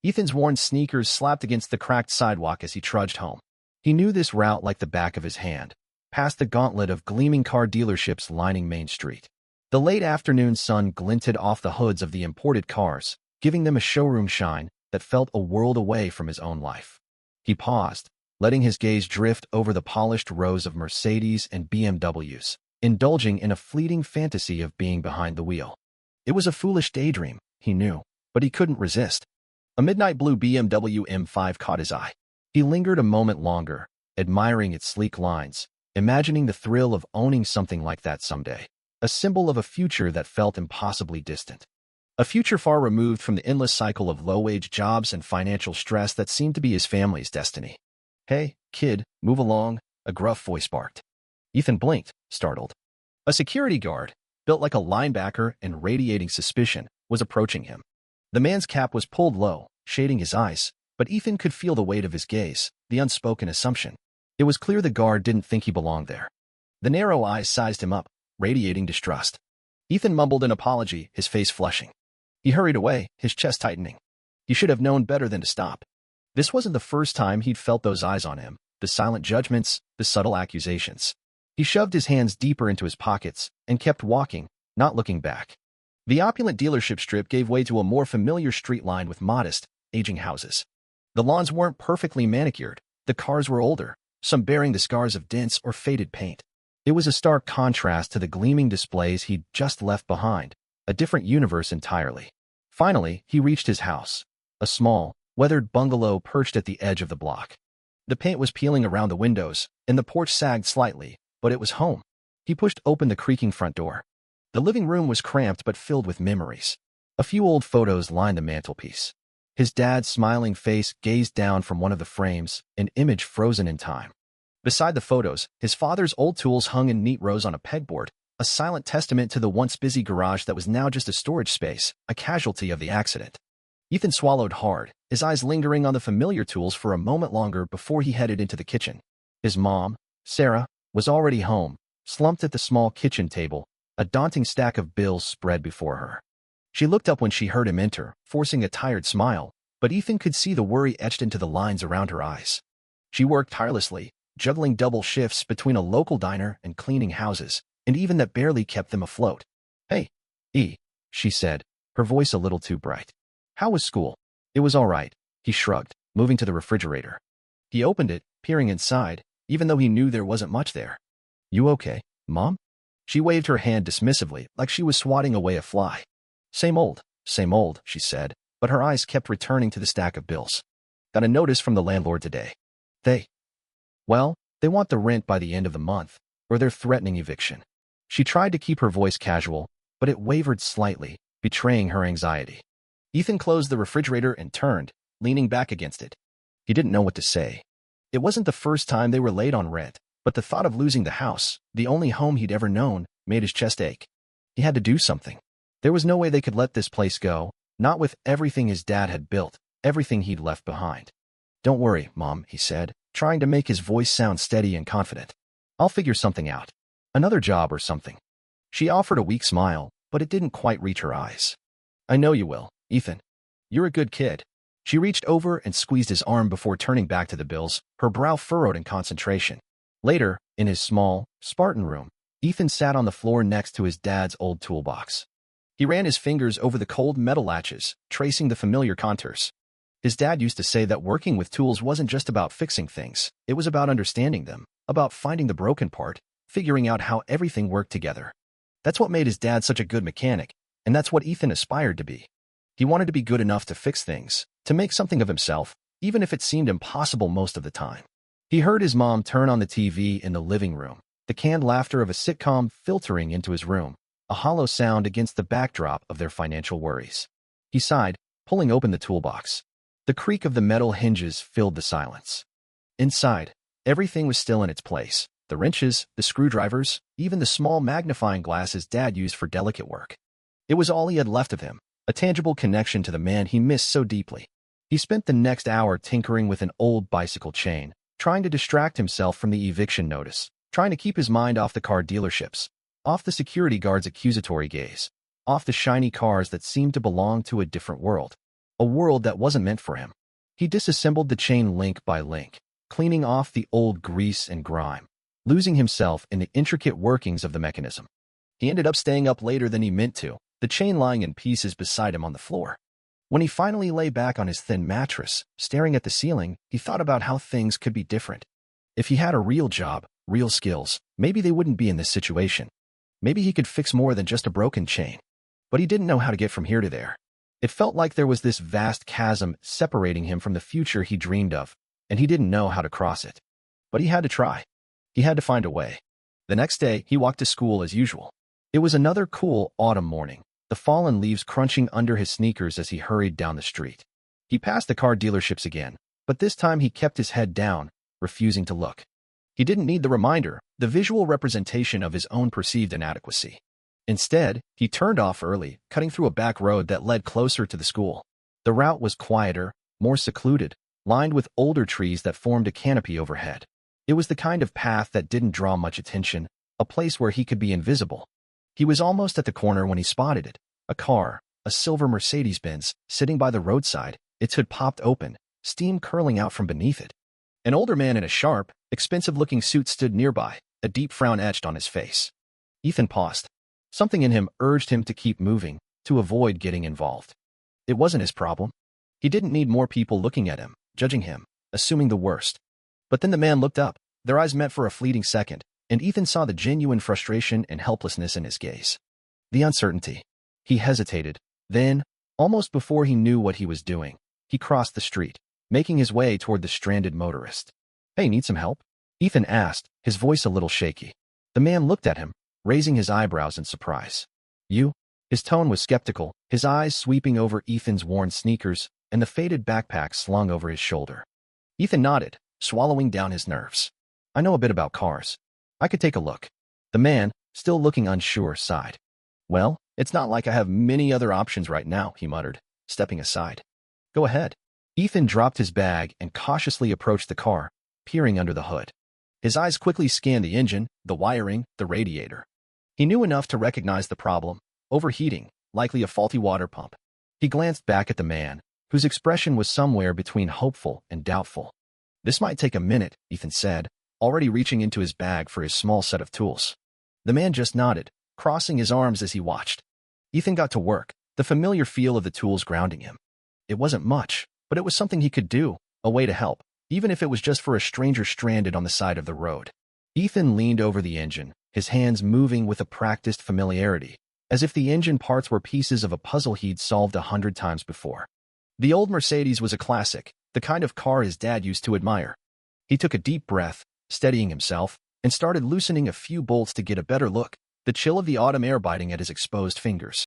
Ethan's worn sneakers slapped against the cracked sidewalk as he trudged home. He knew this route like the back of his hand, past the gauntlet of gleaming car dealerships lining Main Street. The late afternoon sun glinted off the hoods of the imported cars, giving them a showroom shine that felt a world away from his own life. He paused, letting his gaze drift over the polished rows of Mercedes and BMWs, indulging in a fleeting fantasy of being behind the wheel. It was a foolish daydream, he knew, but he couldn't resist. A midnight blue BMW M5 caught his eye. He lingered a moment longer, admiring its sleek lines, imagining the thrill of owning something like that someday, a symbol of a future that felt impossibly distant. A future far removed from the endless cycle of low-wage jobs and financial stress that seemed to be his family's destiny. "Hey, kid, move along," a gruff voice barked. Ethan blinked, startled. A security guard, built like a linebacker and radiating suspicion, was approaching him. The man's cap was pulled low, shading his eyes, but Ethan could feel the weight of his gaze, the unspoken assumption. It was clear the guard didn't think he belonged there. The narrow eyes sized him up, radiating distrust. Ethan mumbled an apology, his face flushing. He hurried away, his chest tightening. He should have known better than to stop. This wasn't the first time he'd felt those eyes on him, the silent judgments, the subtle accusations. He shoved his hands deeper into his pockets and kept walking, not looking back. The opulent dealership strip gave way to a more familiar street lined with modest, aging houses. The lawns weren't perfectly manicured. The cars were older, some bearing the scars of dents or faded paint. It was a stark contrast to the gleaming displays he'd just left behind, a different universe entirely. Finally, he reached his house, a small, weathered bungalow perched at the edge of the block. The paint was peeling around the windows, and the porch sagged slightly, but it was home. He pushed open the creaking front door. The living room was cramped but filled with memories. A few old photos lined the mantelpiece. His dad's smiling face gazed down from one of the frames, an image frozen in time. Beside the photos, his father's old tools hung in neat rows on a pegboard, a silent testament to the once busy garage that was now just a storage space, a casualty of the accident. Ethan swallowed hard, his eyes lingering on the familiar tools for a moment longer before he headed into the kitchen. His mom, Sarah, was already home, slumped at the small kitchen table, a daunting stack of bills spread before her. She looked up when she heard him enter, forcing a tired smile, but Ethan could see the worry etched into the lines around her eyes. She worked tirelessly, juggling double shifts between a local diner and cleaning houses, and even that barely kept them afloat. "Hey, E," she said, her voice a little too bright. "How was school?" "It was all right," he shrugged, moving to the refrigerator. He opened it, peering inside, even though he knew there wasn't much there. "You okay, Mom?" She waved her hand dismissively, like she was swatting away a fly. Same old," she said, but her eyes kept returning to the stack of bills. "Got a notice from the landlord today. Well, they want the rent by the end of the month, or they're threatening eviction." She tried to keep her voice casual, but it wavered slightly, betraying her anxiety. Ethan closed the refrigerator and turned, leaning back against it. He didn't know what to say. It wasn't the first time they were late on rent, but the thought of losing the house, the only home he'd ever known, made his chest ache. He had to do something. There was no way they could let this place go, not with everything his dad had built, everything he'd left behind. "Don't worry, Mom," he said, trying to make his voice sound steady and confident. "I'll figure something out. Another job or something." She offered a weak smile, but it didn't quite reach her eyes. "I know you will, Ethan. You're a good kid." She reached over and squeezed his arm before turning back to the bills, her brow furrowed in concentration. Later, in his small, Spartan room, Ethan sat on the floor next to his dad's old toolbox. He ran his fingers over the cold metal latches, tracing the familiar contours. His dad used to say that working with tools wasn't just about fixing things, it was about understanding them, about finding the broken part, figuring out how everything worked together. That's what made his dad such a good mechanic, and that's what Ethan aspired to be. He wanted to be good enough to fix things, to make something of himself, even if it seemed impossible most of the time. He heard his mom turn on the TV in the living room, the canned laughter of a sitcom filtering into his room, a hollow sound against the backdrop of their financial worries. He sighed, pulling open the toolbox. The creak of the metal hinges filled the silence. Inside, everything was still in its place. The wrenches, the screwdrivers, even the small magnifying glasses Dad used for delicate work. It was all he had left of him, a tangible connection to the man he missed so deeply. He spent the next hour tinkering with an old bicycle chain, trying to distract himself from the eviction notice, trying to keep his mind off the car dealerships, off the security guard's accusatory gaze, off the shiny cars that seemed to belong to a different world. a world that wasn't meant for him. He disassembled the chain link by link, cleaning off the old grease and grime, losing himself in the intricate workings of the mechanism. He ended up staying up later than he meant to, the chain lying in pieces beside him on the floor. When he finally lay back on his thin mattress, staring at the ceiling, he thought about how things could be different. If he had a real job, real skills, maybe they wouldn't be in this situation. Maybe he could fix more than just a broken chain. But he didn't know how to get from here to there. It felt like there was this vast chasm separating him from the future he dreamed of, and he didn't know how to cross it. But he had to try. He had to find a way. The next day, he walked to school as usual. It was another cool autumn morning, the fallen leaves crunching under his sneakers as he hurried down the street. He passed the car dealerships again, but this time he kept his head down, refusing to look. He didn't need the reminder, the visual representation of his own perceived inadequacy. Instead, he turned off early, cutting through a back road that led closer to the school. The route was quieter, more secluded, lined with older trees that formed a canopy overhead. It was the kind of path that didn't draw much attention, a place where he could be invisible. He was almost at the corner when he spotted it. A car, a silver Mercedes-Benz, sitting by the roadside, its hood popped open, steam curling out from beneath it. An older man in a sharp, expensive-looking suit stood nearby, a deep frown etched on his face. Ethan paused. Something in him urged him to keep moving, to avoid getting involved. It wasn't his problem. He didn't need more people looking at him, judging him, assuming the worst. But then the man looked up. Their eyes met for a fleeting second, and Ethan saw the genuine frustration and helplessness in his gaze. The uncertainty. He hesitated. Then, almost before he knew what he was doing, he crossed the street, making his way toward the stranded motorist. "Hey, need some help?" Ethan asked, his voice a little shaky. The man looked at him, raising his eyebrows in surprise. "You?" His tone was skeptical, his eyes sweeping over Ethan's worn sneakers and the faded backpack slung over his shoulder. Ethan nodded, swallowing down his nerves. "I know a bit about cars. I could take a look." The man, still looking unsure, sighed. "Well, it's not like I have many other options right now," he muttered, stepping aside. "Go ahead." Ethan dropped his bag and cautiously approached the car, peering under the hood. His eyes quickly scanned the engine, the wiring, the radiator. He knew enough to recognize the problem: overheating, likely a faulty water pump. He glanced back at the man, whose expression was somewhere between hopeful and doubtful. "This might take a minute," Ethan said, already reaching into his bag for his small set of tools. The man just nodded, crossing his arms as he watched. Ethan got to work, the familiar feel of the tools grounding him. It wasn't much, but it was something he could do, a way to help, even if it was just for a stranger stranded on the side of the road. Ethan leaned over the engine, his hands moving with a practiced familiarity, as if the engine parts were pieces of a puzzle he'd solved 100 times before. The old Mercedes was a classic, the kind of car his dad used to admire. He took a deep breath, steadying himself, and started loosening a few bolts to get a better look, the chill of the autumn air biting at his exposed fingers.